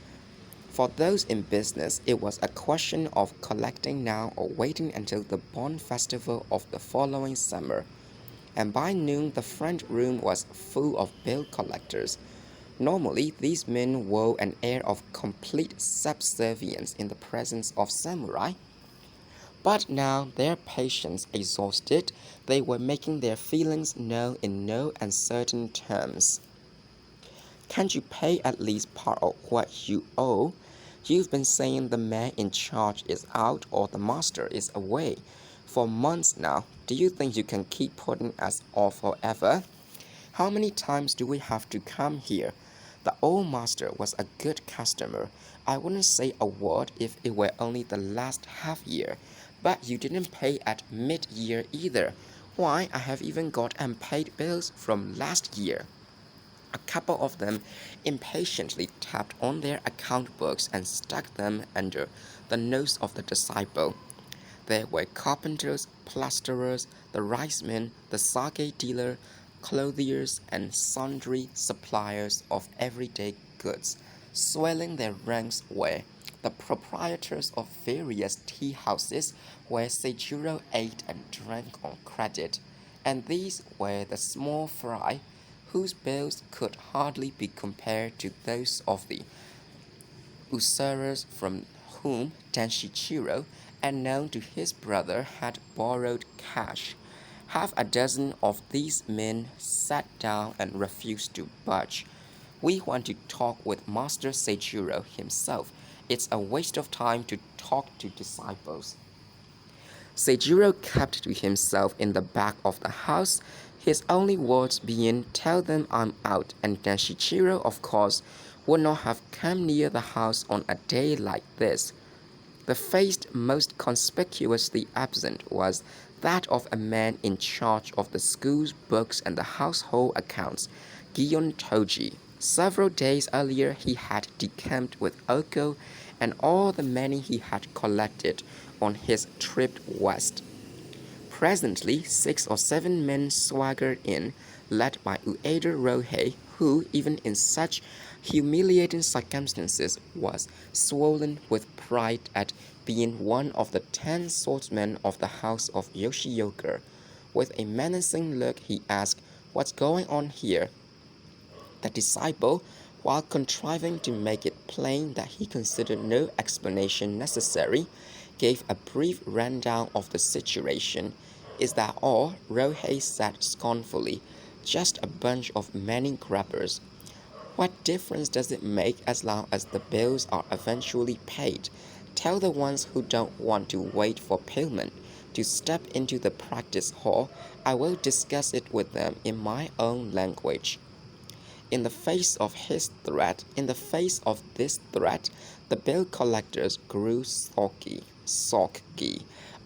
For those in business, it was a question of collecting now or waiting until the Bon Festival of the following summer. And by noon, the front room was full of bill collectors. Normally, these men wore an air of complete subservience in the presence of samurai. But now, their patience exhausted, they were making their feelings known in no uncertain terms. Can't you pay at least part of what you owe? You've been saying the man in charge is out or the master is away for months now. Do you think you can keep putting us off forever? How many times do we have to come here? The old master was a good customer. I wouldn't say a word if it were only the last half year. But you didn't pay at mid-year either. Why, I have even got unpaid bills from last year. A couple of them impatiently tapped on their account books and stuck them under the nose of the disciple. There were carpenters, plasterers, the rice men, the sake dealer, clothiers, and sundry suppliers of everyday goods. Swelling their ranks were the proprietors of various tea houses where Seijuro ate and drank on credit, and these were the small fry whose bills could hardly be compared to those of the usurers from whom Danshichiro, unknown to his brother, had borrowed cash. Half a dozen of these men sat down and refused to budge. We want to talk with Master Seijuro himself. It's a waste of time to talk to disciples. Seijuro kept to himself in the back of the house, his only words being, "Tell them I'm out," and Danshichiro, of course, would not have come near the house on a day like this. The face most conspicuously absent was that of a man in charge of the school's books and the household accounts, Gion Toji. Several days earlier he had decamped with Oko and all the money he had collected on his trip west. Presently, 6 or 7 men swaggered in, led by Ueda Rohei, who, even in such humiliating circumstances, was swollen with pride at being one of the 10 swordsmen of the house of Yoshioka. With a menacing look, he asked, "What's going on here?" The disciple, while contriving to make it plain that he considered no explanation necessary, gave a brief rundown of the situation. "Is that all?" Rohei said scornfully. "Just a bunch of money grabbers. What difference does it make as long as the bills are eventually paid? Tell the ones who don't want to wait for payment to step into the practice hall. I will discuss it with them in my own language." In the face of this threat, the bill collectors grew sulky,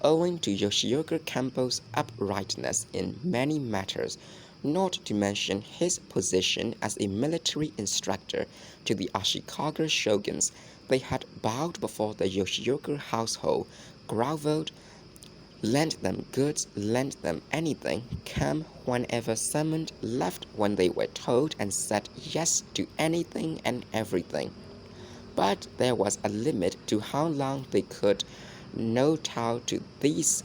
owing to Yoshioka Kampo's uprightness in many matters, not to mention his position as a military instructor to the Ashikaga shoguns. They had bowed before the Yoshioka household, groveled, lent them goods, lent them anything, come whenever summoned, left when they were told, and said yes to anything and everything. But there was a limit to how long they could kowtow to these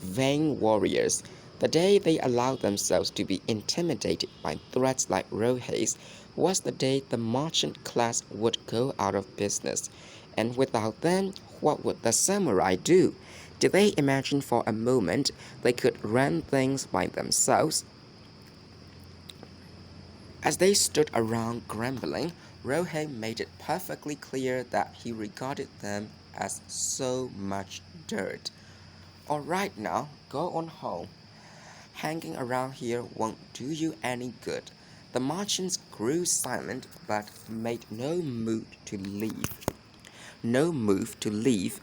vain warriors. The day they allowed themselves to be intimidated by threats like Rohei's was the day the merchant class would go out of business. And without them, what would the samurai do? Did they imagine for a moment they could run things by themselves? As they stood around grumbling, Rohei made it perfectly clear that he regarded them as so much dirt. Alright now, go on home. Hanging around here won't do you any good. The merchants grew silent but made no move to leave. No move to leave.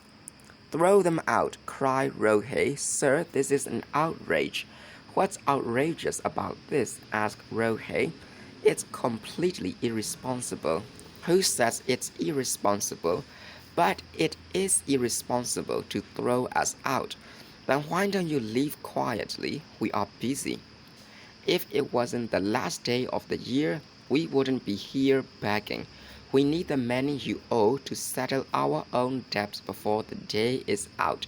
Throw them out, cried Rohei. Sir, this is an outrage. What's outrageous about this? Asked Rohei. It's completely irresponsible. Who says it's irresponsible? But it is irresponsible to throw us out. Then why don't you leave quietly? We are busy. If it wasn't the last day of the year, we wouldn't be here begging. We need the money you owe to settle our own debts before the day is out.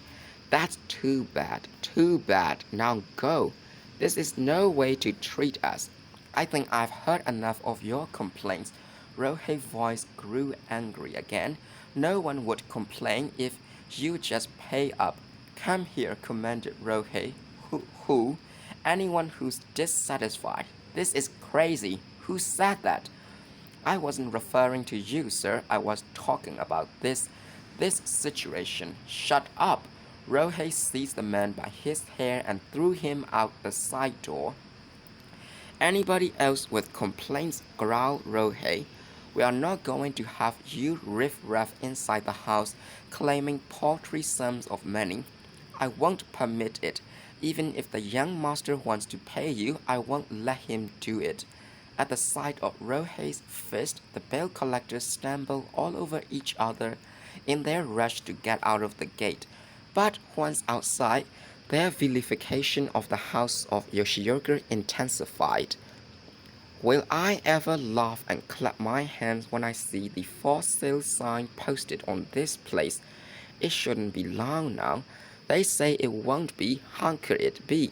That's too bad, too bad. Now go. This is no way to treat us. I think I've heard enough of your complaints. Rohei's voice grew angry again. No one would complain if you just pay up. Come here, commanded Rohei. Who? Anyone who's dissatisfied. This is crazy. Who said that? I wasn't referring to you, sir. I was talking about this situation. Shut up. Rohei seized the man by his hair and threw him out the side door. Anybody else with complaints? Growled Rohei. We are not going to have you riff-raff inside the house claiming paltry sums of money. I won't permit it. Even if the young master wants to pay you, I won't let him do it. At the sight of Rohei's fist, the bill collectors stumbled all over each other in their rush to get out of the gate. But once outside, their vilification of the house of Yoshioka intensified. Will I ever laugh and clap my hands when I see the for sale sign posted on this place? It shouldn't be long now. They say it won't be. How could it be?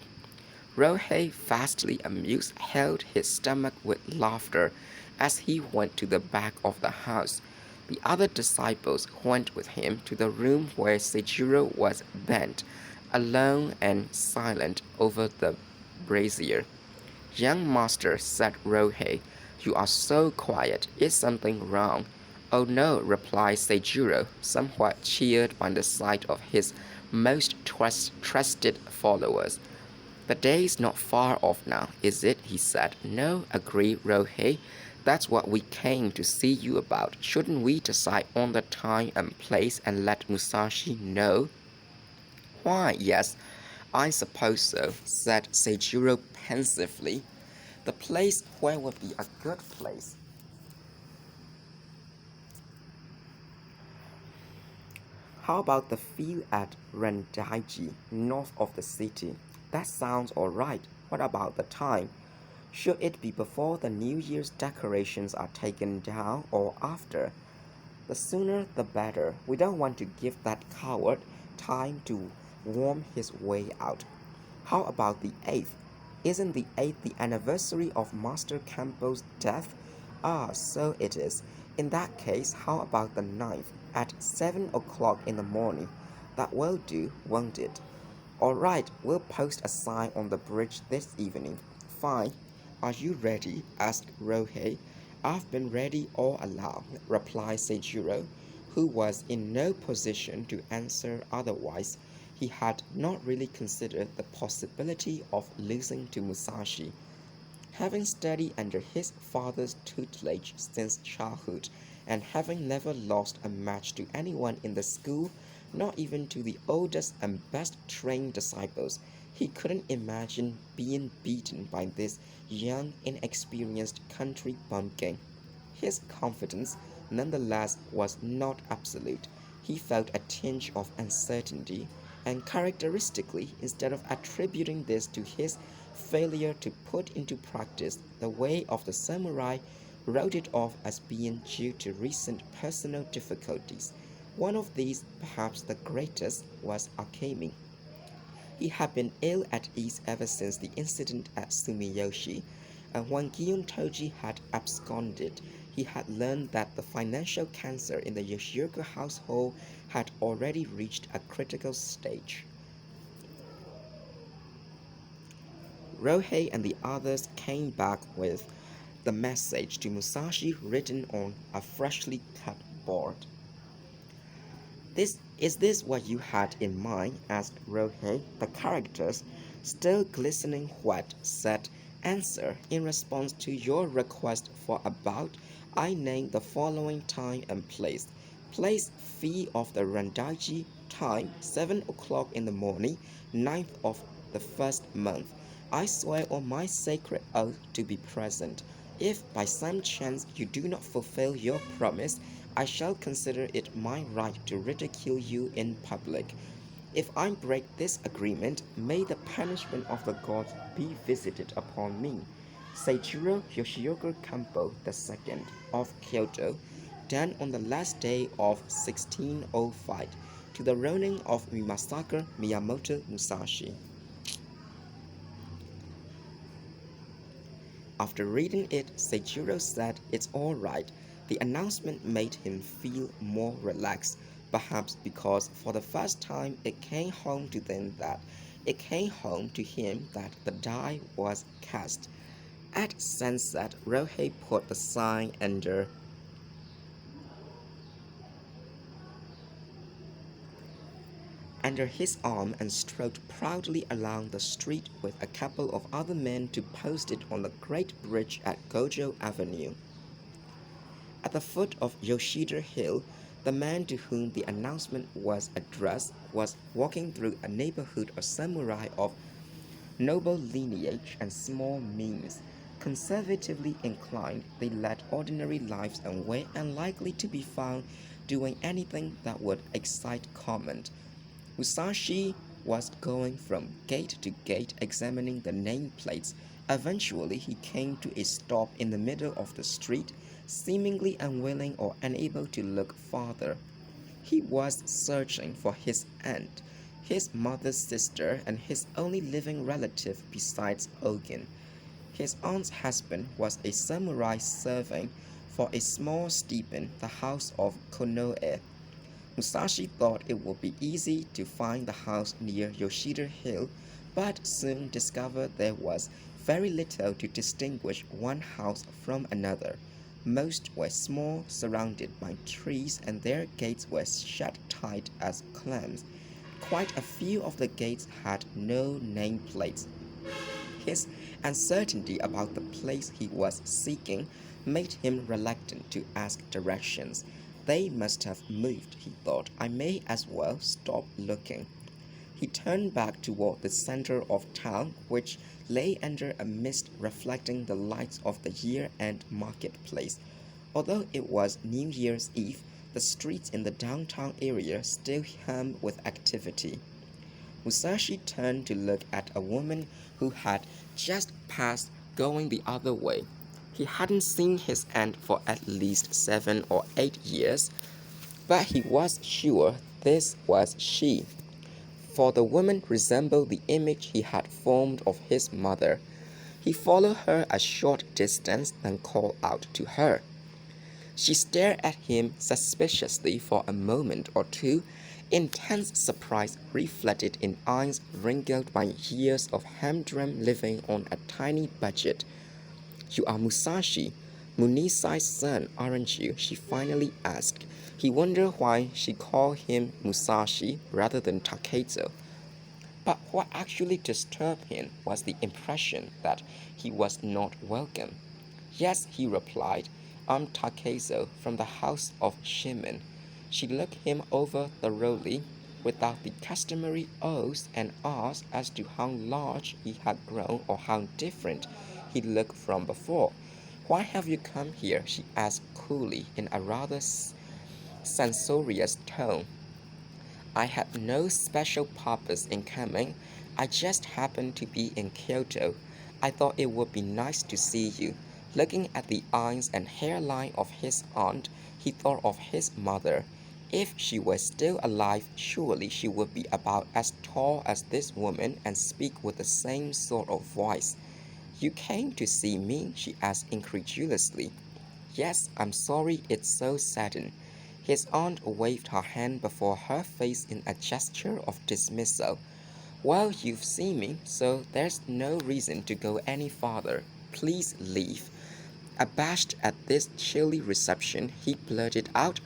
Rohei, vastly amused, held his stomach with laughter as he went to the back of the house. The other disciples went with him to the room where Seijiro was bent, alone and silent over the brazier. Young master, said Rohei, you are so quiet. Is something wrong? Oh no, replied Seijiro, somewhat cheered by the sight of his most trusted followers. The day's not far off now, is it? He said. No, agreed Rohei. That's what we came to see you about. Shouldn't we decide on the time and place and let Musashi know? Why, yes, I suppose so, said Seijiro pensively. The place where would be a good place? How about the field at Rendaiji, north of the city? That sounds alright. What about the time? Should it be before the New Year's decorations are taken down or after? The sooner the better. We don't want to give that coward time to worm his way out. How about the 8th? Isn't the 8th the anniversary of Master Campbell's death? Ah, so it is. In that case, how about the 9th, at 7 o'clock in the morning? That will do, won't it? All right, we'll post a sign on the bridge this evening. Fine. Are you ready? Asked Rohei. I've been ready all along, replied Seijiro, who was in no position to answer otherwise. He had not really considered the possibility of losing to Musashi. Having studied under his father's tutelage since childhood, and having never lost a match to anyone in the school, not even to the oldest and best trained disciples, he couldn't imagine being beaten by this young, inexperienced country bumpkin. His confidence, nonetheless, was not absolute. He felt a tinge of uncertainty, and characteristically, instead of attributing this to his failure to put into practice the way of the samurai, wrote it off as being due to recent personal difficulties. One of these, perhaps the greatest, was Akemi. He had been ill at ease ever since the incident at Sumiyoshi, and when Gion Toji had absconded, he had learned that the financial cancer in the Yoshioka household had already reached a critical stage. Rohei and the others came back with the message to Musashi written on a freshly cut board. Is this what you had in mind? Asked Rohei, the characters, still glistening wet, said, Answer, in response to your request for about, I named the following time and place. Place fee of the Randaiji, time 7 o'clock in the morning, 9th of the first month. I swear on my sacred oath to be present. If by some chance you do not fulfill your promise, I shall consider it my right to ridicule you in public. If I break this agreement, may the punishment of the gods be visited upon me. Seijiro Yoshioka Kampo II of Kyoto, done on the last day of 1605, to the Ronin of Masaka Miyamoto Musashi. After reading it, Seijiro said it's all right. The announcement made him feel more relaxed, perhaps because for the first time it came home to him that the die was cast. At sunset, Rohei put the sign under his arm and strode proudly along the street with a couple of other men to post it on the great bridge at Gojo Avenue. At the foot of Yoshida Hill, the man to whom the announcement was addressed was walking through a neighborhood of samurai of noble lineage and small means. Conservatively inclined, they led ordinary lives and were unlikely to be found doing anything that would excite comment. Musashi was going from gate to gate examining the nameplates. Eventually, he came to a stop in the middle of the street, seemingly unwilling or unable to look farther. He was searching for his aunt, his mother's sister, and his only living relative besides Ogin. His aunt's husband was a samurai serving for a small stipend the house of Konoe. Musashi thought it would be easy to find the house near Yoshida Hill, but soon discovered there was very little to distinguish one house from another. Most were small, surrounded by trees, and their gates were shut tight as clams. Quite a few of the gates had no nameplates. His uncertainty about the place he was seeking made him reluctant to ask directions. They must have moved, he thought. I may as well stop looking. He turned back toward the center of town, which lay under a mist reflecting the lights of the year-end marketplace. Although it was New Year's Eve, the streets in the downtown area still hummed with activity. Musashi turned to look at a woman who had just passed going the other way. He hadn't seen his aunt for at least 7 or 8 years, but he was sure this was she, for the woman resembled the image he had formed of his mother. He followed her a short distance and called out to her. She stared at him suspiciously for a moment or two, intense surprise reflected in eyes wrinkled by years of humdrum living on a tiny budget. You are Musashi, Munisai's son, aren't you? She finally asked. He wondered why she called him Musashi rather than Takezo. But what actually disturbed him was the impression that he was not welcome. Yes, he replied, I'm Takezo from the house of Shimen. She looked him over thoroughly, without the customary ohs and ahs as to how large he had grown or how different he looked from before. Why have you come here? She asked coolly in a rather censorious tone. I had no special purpose in coming. I just happened to be in Kyoto. I thought it would be nice to see you. Looking at the eyes and hairline of his aunt, he thought of his mother. If she were still alive, surely she would be about as tall as this woman and speak with the same sort of voice. You came to see me? She asked incredulously. Yes, I'm sorry it's so sudden. His aunt waved her hand before her face in a gesture of dismissal. Well, you've seen me, so there's no reason to go any farther. Please leave. Abashed at this chilly reception, he blurted out,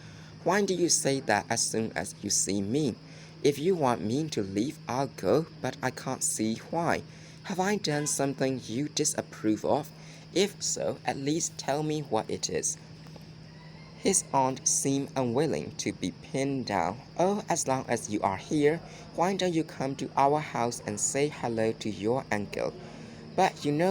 "Why do you say that as soon as you see me? If you want me to leave, I'll go, but I can't see why. Have I done something you disapprove of? If so, at least tell me what it is." His aunt seemed unwilling to be pinned down. "Oh, as long as you are here, why don't you come to our house and say hello to your uncle? But you know